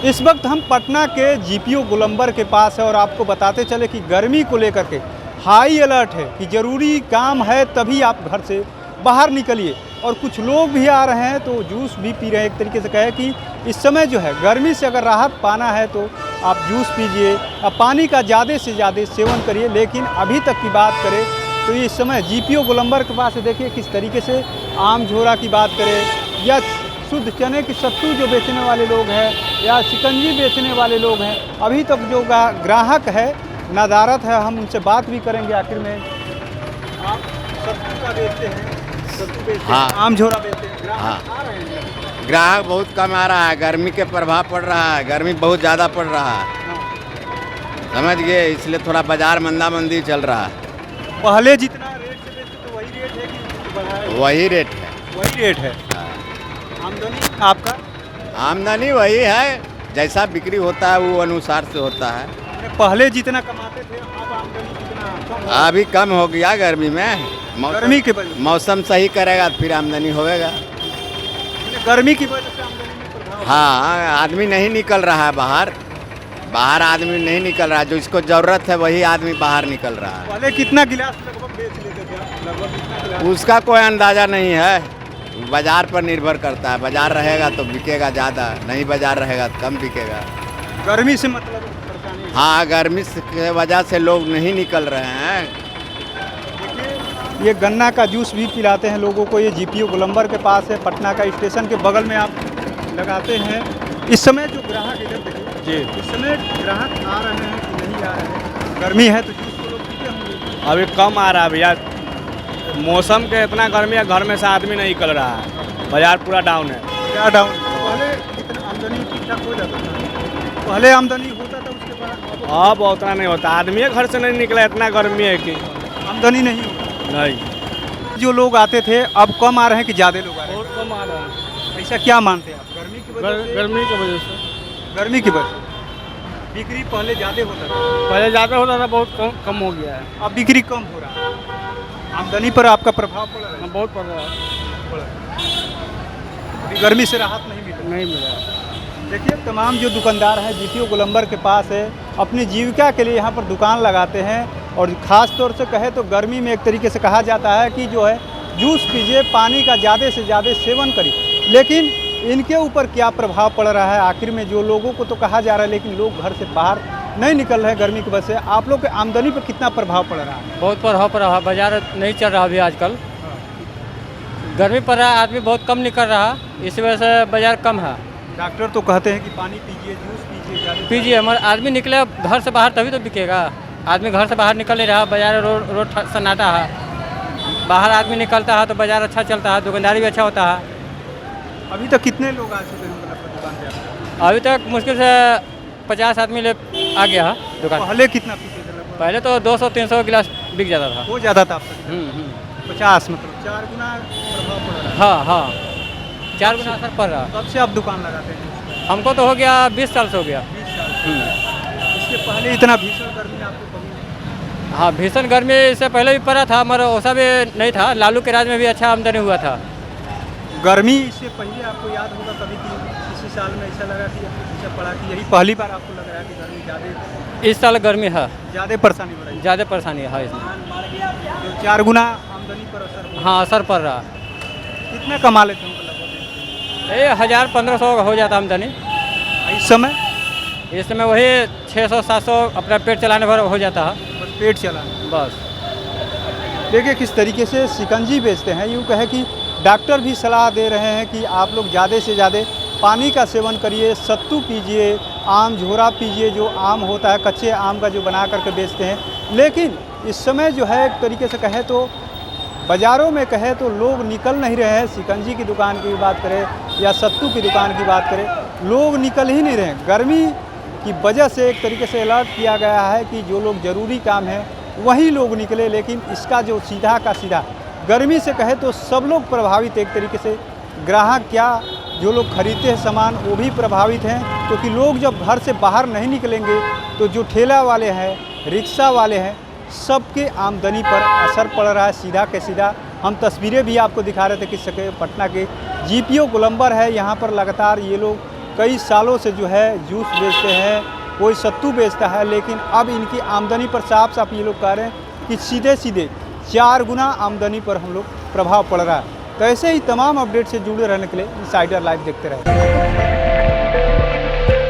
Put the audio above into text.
इस वक्त हम पटना के जीपीओ गोलंबर के पास है और आपको बताते चले कि गर्मी को लेकर के हाई अलर्ट है कि ज़रूरी काम है तभी आप घर से बाहर निकलिए। और कुछ लोग भी आ रहे हैं तो जूस भी पी रहे हैं। एक तरीके से कहे कि इस समय जो है गर्मी से अगर राहत पाना है तो आप जूस पीजिए, अब पानी का ज़्यादा से ज़्यादा सेवन करिए। लेकिन अभी तक की बात करें तो इस समय जीपीओ गोलंबर के पास देखिए किस तरीके से आम झोरा की बात करें या शुद्ध चने की सत्तू जो बेचने वाले लोग हैं या शिकंजी बेचने वाले लोग हैं, अभी तक जो ग्राहक है नदारत है। हम उनसे बात भी करेंगे। आखिर में आप सत्तू का बेचते हैं, सत्तू बेचते हैं, आम झोरा बेचते हैं, ग्राहक आ रहे हैं? ग्राहक बहुत कम आ रहा है, गर्मी के प्रभाव पड़ रहा है, गर्मी बहुत ज़्यादा पड़ रहा है, समझ गए, इसलिए थोड़ा बाजार मंदी चल रहा है। पहले जितना रेट से बेचते तो वही रेट है कि बढ़ा है? वही रेट है। वही रेट है। आमदनी आपका? आमदनी वही है, जैसा बिक्री होता है वो अनुसार से होता है। पहले जितना कमाते थे अब आमदनी कितना कम? अभी कम हो गया गर्मी में। गर्मी की वजह मौसम सही करेगा फिर आमदनी होएगा। गर्मी की वजह से आमदनी में प्रभाव? हाँ, आदमी नहीं निकल रहा है बाहर आदमी नहीं निकल रहा है। जो इसको ज़रूरत है वही आदमी बाहर निकल रहा है। पहले कितना गिलास लगभग बेच लेते थे? लगभग कितना गिलास? उसका कोई अंदाज़ा नहीं है, बाजार पर निर्भर करता है। बाजार रहेगा तो बिकेगा ज़्यादा, नहीं बाजार रहेगा तो कम बिकेगा। गर्मी से मतलब परेशानी? हाँ, गर्मी की वजह से लोग नहीं निकल रहे हैं। देखिए ये गन्ना का जूस भी पिलाते हैं लोगों को। ये जीपीओ गोलंबर के पास है, पटना का स्टेशन के बगल में आप लगाते हैं। इस समय जो ग्राहक इधर देखिए जी, इस समय ग्राहक आ रहे हैं कि नहीं आ रहे हैं? गर्मी है तो जूस को लोग पीते होंगे। अभी कम आ रहा है भैया, मौसम के इतना गर्मी है, घर में से आदमी नहीं निकल रहा है, बाजार पूरा डाउन है। क्या डाउन? पहले कितना आमदनी ठीक ठाक हो जाता था? पहले आमदनी होता था, उसके बाद अब उतना नहीं होता, आदमी घर से नहीं निकला, इतना गर्मी है कि आमदनी नहीं होती। नहीं। जो लोग आते थे अब कम आ रहे हैं कि ज़्यादा लोग आ रहे बहुत कम आ रहा है। हैं? ऐसा क्या मानते हैं आप? गर्मी की वजह से? गर्मी की वजह से। गर्मी की वजह से बिक्री पहले ज़्यादा होता था, पहले ज़्यादा होता था, बहुत कम हो गया है। अब बिक्री कम हो रहा है। आमदनी पर आपका प्रभाव पड़ रहा है? बहुत पड़ रहा है। अभी गर्मी से राहत नहीं मिल रही? नहीं मिला। देखिए तमाम जो दुकानदार हैं जीपीओ गोलंबर के पास है, अपनी जीविका के लिए यहाँ पर दुकान लगाते हैं। और ख़ास तौर से कहे तो गर्मी में एक तरीके से कहा जाता है कि जो है जूस पीजिए, पानी का ज़्यादा से ज़्यादा सेवन करिए। लेकिन इनके ऊपर क्या प्रभाव पड़ रहा है? आखिर में जो लोगों को तो कहा जा रहा है लेकिन लोग घर से बाहर नहीं निकल रहे गर्मी की वजह से। आप लोग के आमदनी पर कितना प्रभाव पड़ रहा है? बहुत प्रभाव पड़ रहा है, बाजार नहीं चल रहा अभी आजकल। गर्मी पड़ रहा है, आदमी बहुत कम निकल रहा, इस वजह से बाजार कम है। डॉक्टर तो कहते हैं कि पानी पीजिए, जूस पीजिए, पीजिए, हमारे आदमी निकले घर से बाहर तभी तो बिकेगा। आदमी घर से बाहर निकल नहीं रहा, बाजार रोड सन्नाटा है। बाहर आदमी निकलता है तो बाजार अच्छा चलता है, दुकानदारी भी अच्छा होता है। अभी तक कितने लोग आ चुके हैं दुकान पे? अभी तक मुश्किल से 50 आदमी ले आ गया है दुकान। पहले कितना पीते थे लगभग? पहले तो 200-300 गिलास बिक जाता था। हो जाता था आप तक? 50 मतलब 4 गुना प्रभाव पड़ रहा है। हाँ हाँ, 4 गुना असर पड़ रहा। कब से आप दुकान लगाते हैं? हमको तो हो गया 20 साल से हो गया। 20 साल से। इसके पहले इतना भीषण गर्मी आपको कभी? हाँ, भीषण गर्मी इससे पहले भी पड़ा था, मगर वैसा भी नहीं था। लालू के राज में भी अच्छा आमदनी हुआ था। गर्मी इससे पहले आपको याद होगा कभी कि इसी साल में ऐसा लगा कि ऐसा पड़ा कि यही पहली बार आपको लग रहा है कि गर्मी ज़्यादा? इस साल गर्मी है, ज़्यादा परेशानी हो रही है? ज़्यादा परेशानी है इसमें। जो 4 गुना आमदनी पर असर हो? हाँ, असर पड़ रहा। कितना कमा लेते हैं लगभग? ये 1000-1500 हो जाता आमदनी इस समय? इस समय वही 600-700 अपना पेट चलाने भर हो जाता है। बस पेट चला? बस। देखिए किस तरीके से शिकंजी बेचते हैं। यूँ कहे कि डॉक्टर भी सलाह दे रहे हैं कि आप लोग ज़्यादा से ज़्यादा पानी का सेवन करिए, सत्तू पीजिए, आम झोरा पीजिए, जो आम होता है कच्चे आम का जो बना करके बेचते हैं। लेकिन इस समय जो है एक तरीके से कहे तो बाज़ारों में कहे तो लोग निकल नहीं रहे हैं। शिकंजी की दुकान की बात करें या सत्तू की दुकान की बात करें, लोग निकल ही नहीं रहे हैं। गर्मी की वजह से एक तरीके से अलर्ट किया गया है कि जो लोग ज़रूरी काम है वही लोग निकले। लेकिन इसका जो सीधा का सीधा गर्मी से कहे तो सब लोग प्रभावित, एक तरीके से ग्राहक क्या जो लोग खरीदते हैं सामान वो भी प्रभावित हैं। क्योंकि लोग जब घर से बाहर नहीं निकलेंगे तो जो ठेला वाले हैं, रिक्शा वाले हैं, सबके आमदनी पर असर पड़ रहा है सीधा के सीधा। हम तस्वीरें भी आपको दिखा रहे थे कि पटना के जीपीओ गोलंबर है, यहाँ पर लगातार ये लोग कई सालों से जो है जूस बेचते हैं, कोई सत्तू बेचता है, लेकिन अब इनकी आमदनी पर साफ साफ ये लोग कह रहे हैं कि सीधे सीधे 4 गुना आमदनी पर हम लोग प्रभाव पड़ रहा है। तो ऐसे ही तमाम अपडेट से जुड़े रहने के लिए इनसाइडर लाइव देखते रहें।